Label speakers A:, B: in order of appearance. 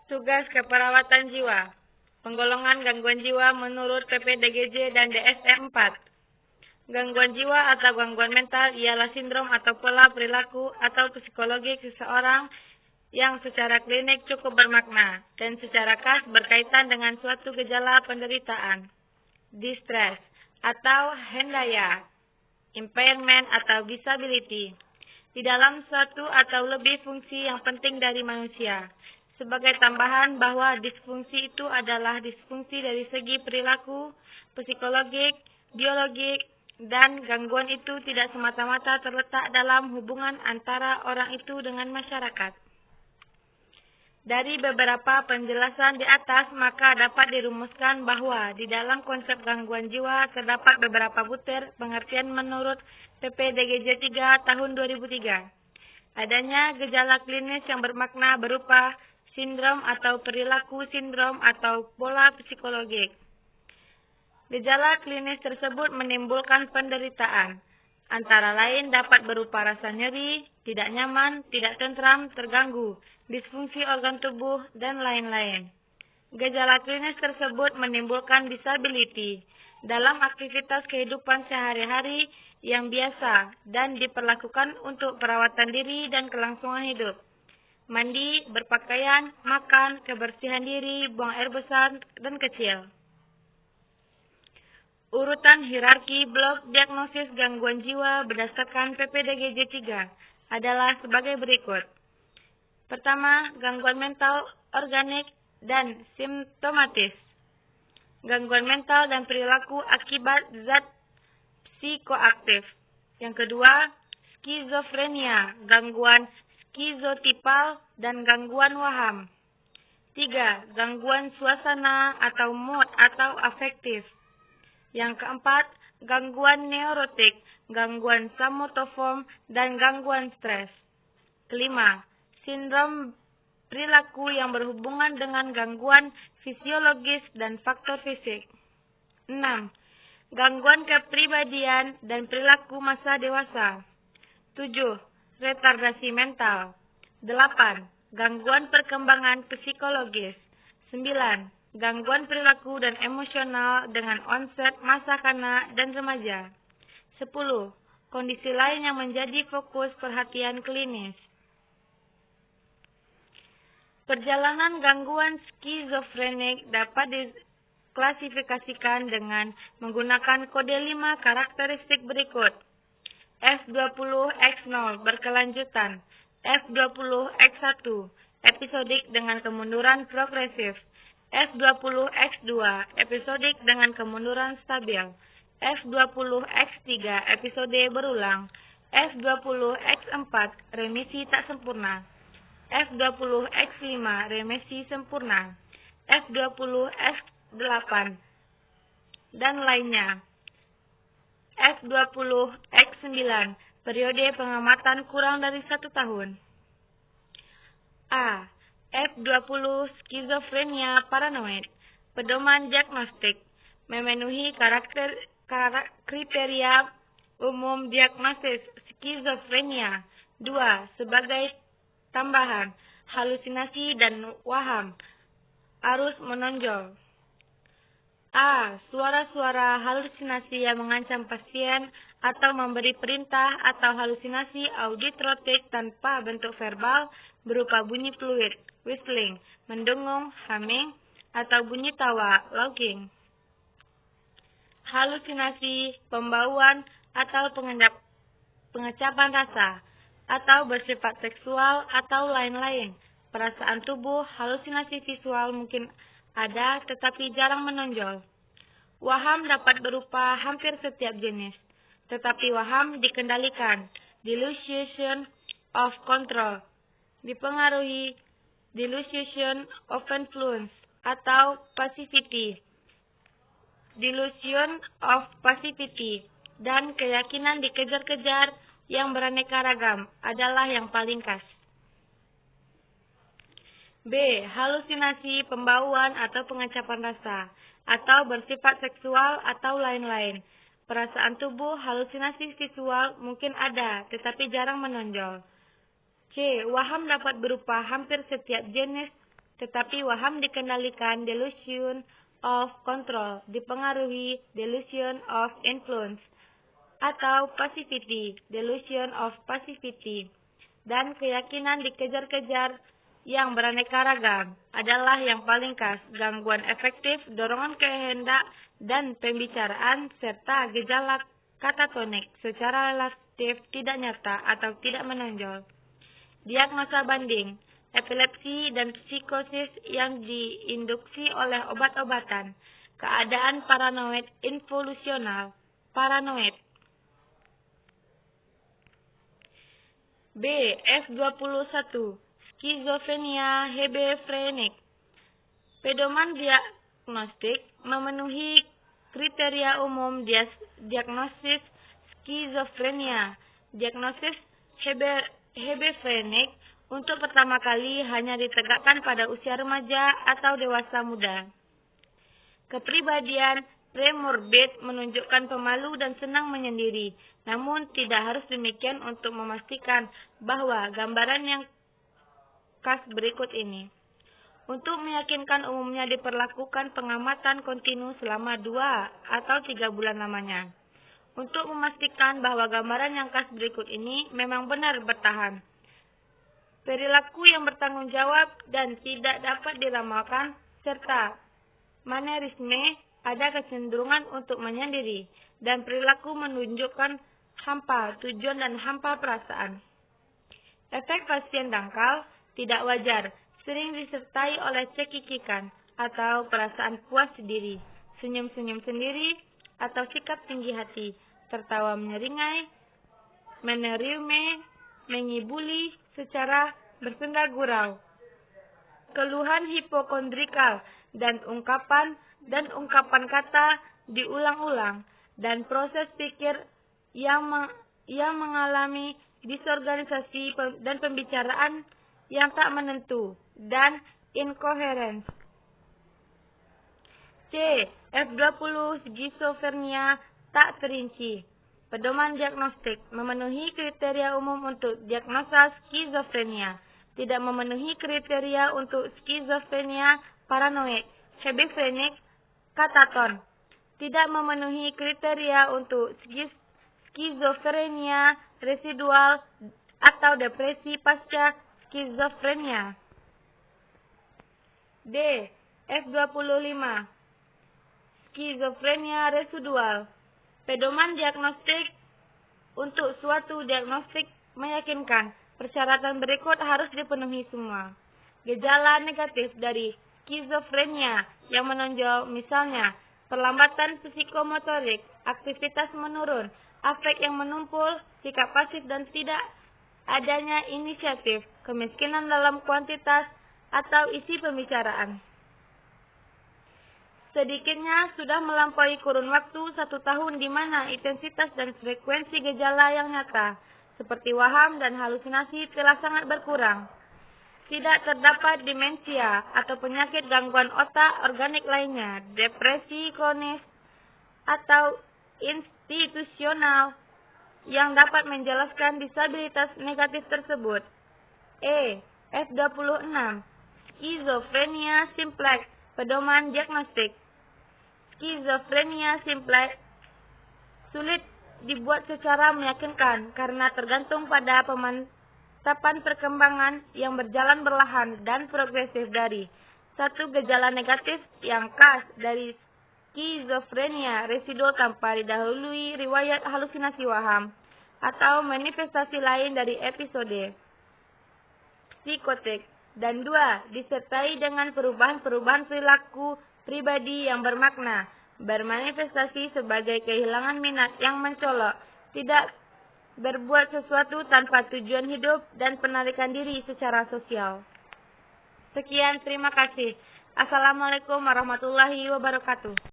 A: Tugas keperawatan jiwa. Penggolongan gangguan jiwa menurut PPDGJ dan DSM 4. Gangguan jiwa atau gangguan mental ialah sindrom atau pola perilaku atau psikologis seseorang yang secara klinik cukup bermakna dan secara khas berkaitan dengan suatu gejala penderitaan, distress, atau hendaya, impairment atau disability, di dalam suatu atau lebih fungsi yang penting dari manusia. Sebagai tambahan bahwa disfungsi itu adalah disfungsi dari segi perilaku, psikologik, biologik, dan gangguan itu tidak semata-mata terletak dalam hubungan antara orang itu dengan masyarakat. Dari beberapa penjelasan di atas, maka dapat dirumuskan bahwa di dalam konsep gangguan jiwa terdapat beberapa butir pengertian menurut PPDGJ 3 tahun 2003. Adanya gejala klinis yang bermakna berupa sindrom atau perilaku sindrom atau pola psikologik. Gejala klinis tersebut menimbulkan penderitaan. Antara lain dapat berupa rasa nyeri, tidak nyaman, tidak tentram, terganggu, disfungsi organ tubuh, dan lain-lain. Gejala klinis tersebut menimbulkan disability dalam aktivitas kehidupan sehari-hari yang biasa dan diperlakukan untuk perawatan diri dan kelangsungan hidup. Mandi, berpakaian, makan, kebersihan diri, buang air besar dan kecil. Urutan hierarki blok diagnosis gangguan jiwa berdasarkan PPDGJ 3 adalah sebagai berikut. Pertama, gangguan mental, organik, dan simptomatis. Gangguan mental dan perilaku akibat zat psikoaktif. Yang kedua, skizofrenia, gangguan skizotipal, dan gangguan waham. 3. Gangguan suasana atau mood atau afektif. Yang keempat, gangguan neurotik, gangguan somatoform, dan gangguan stres. Kelima, sindrom perilaku yang berhubungan dengan gangguan fisiologis dan faktor fisik. 6. Gangguan kepribadian dan perilaku masa dewasa. 7. Retardasi mental. 8. Gangguan perkembangan psikologis. 9. Gangguan perilaku dan emosional dengan onset masa kanak dan remaja. 10. Kondisi lain yang menjadi fokus perhatian klinis. Perjalanan gangguan skizofrenik dapat diklasifikasikan dengan menggunakan kode 5 karakteristik berikut. F20X0 berkelanjutan, F20X1 episodik dengan kemunduran progresif, F20X2 episodik dengan kemunduran stabil, F20X3 episode berulang, F20X4 remisi tak sempurna, F20X5 remisi sempurna, F20X8 dan lainnya. F20X9 periode pengamatan kurang dari 1 tahun. A. F20 skizofrenia paranoid. Pedoman diagnostik memenuhi kriteria umum diagnosis skizofrenia. 2. Sebagai tambahan, halusinasi dan waham harus menonjol. A. Suara-suara halusinasi yang mengancam pasien atau memberi perintah atau halusinasi auditrotik tanpa bentuk verbal berupa bunyi fluid, whistling, mendengung, humming, atau bunyi tawa, longing. Halusinasi, pembauan, atau pengecapan rasa, atau bersifat seksual atau lain-lain. Perasaan tubuh, halusinasi visual mungkin ada tetapi jarang menonjol. Waham dapat berupa hampir setiap jenis, tetapi waham dikendalikan, delusion of control, dipengaruhi, delusion of influence, atau passivity, delusion of passivity, dan keyakinan dikejar-kejar yang beraneka ragam adalah yang paling khas. B. Halusinasi, pembauan atau pengecapan rasa, atau bersifat seksual atau lain-lain. Perasaan tubuh, halusinasi visual mungkin ada, tetapi jarang menonjol. C. Waham dapat berupa hampir setiap jenis, tetapi waham dikendalikan delusion of control, dipengaruhi delusion of influence, atau passivity, delusion of passivity, dan keyakinan dikejar-kejar yang beraneka ragam adalah yang paling khas, gangguan efektif, dorongan kehendak, dan pembicaraan, serta gejala katatonik secara relatif tidak nyata atau tidak menonjol. Diagnosa banding, epilepsi dan psikosis yang diinduksi oleh obat-obatan, keadaan paranoid involusional, paranoid. B. F21, skizofrenia hebefrenik. Pedoman diagnostik memenuhi kriteria umum diagnosis skizofrenia. Diagnosis hebefrenik untuk pertama kali hanya ditegakkan pada usia remaja atau dewasa muda. Kepribadian premorbid menunjukkan pemalu dan senang menyendiri, namun tidak harus demikian untuk memastikan bahwa gambaran yang khas berikut ini. Untuk meyakinkan umumnya diperlakukan pengamatan kontinu selama 2 atau 3 bulan lamanya. Untuk memastikan bahwa gambaran yang khas berikut ini memang benar bertahan. Perilaku yang bertanggung jawab dan tidak dapat diramalkan, serta manierisme, ada kecenderungan untuk menyendiri, dan perilaku menunjukkan hampa tujuan dan hampa perasaan. Efek pasien dangkal tidak wajar, sering disertai oleh cekikikan atau perasaan puas diri, senyum-senyum sendiri atau sikap tinggi hati, tertawa menyeringai, meneriume, mengibuli secara bersenda gurau, keluhan hipokondrikal dan ungkapan kata diulang-ulang, dan proses pikir yang mengalami disorganisasi dan pembicaraan yang tak menentu dan inkoheren. C. F20 skizofrenia tak terinci. Pedoman diagnostik memenuhi kriteria umum untuk diagnosa skizofrenia, tidak memenuhi kriteria untuk skizofrenia paranoid, hebefrenik, kataton, tidak memenuhi kriteria untuk skizofrenia residual atau depresi pasca skizofrenia. D. F25 skizofrenia residual. Pedoman diagnostik untuk suatu diagnostik meyakinkan persyaratan berikut harus dipenuhi semua. Gejala negatif dari skizofrenia yang menonjol misalnya perlambatan psikomotorik, aktivitas menurun, afek yang menumpul, sikap pasif dan tidak adanya inisiatif, kemiskinan dalam kuantitas atau isi pembicaraan. Sedikitnya sudah melampaui kurun waktu 1 tahun di mana intensitas dan frekuensi gejala yang nyata, seperti waham dan halusinasi telah sangat berkurang. Tidak terdapat demensia atau penyakit gangguan otak organik lainnya, depresi kronis atau institusional yang dapat menjelaskan disabilitas negatif tersebut. E. F26 skizofrenia simplex. Pedoman diagnostik skizofrenia simplex sulit dibuat secara meyakinkan karena tergantung pada pemantapan perkembangan yang berjalan perlahan dan progresif dari satu gejala negatif yang khas dari skizofrenia residual tanpa didahului riwayat halusinasi waham atau manifestasi lain dari episode psikotik, dan 2. disertai dengan perubahan-perubahan perilaku pribadi yang bermakna, bermanifestasi sebagai kehilangan minat yang mencolok, tidak berbuat sesuatu tanpa tujuan hidup, dan penarikan diri secara sosial. Sekian, terima kasih. Assalamualaikum warahmatullahi wabarakatuh.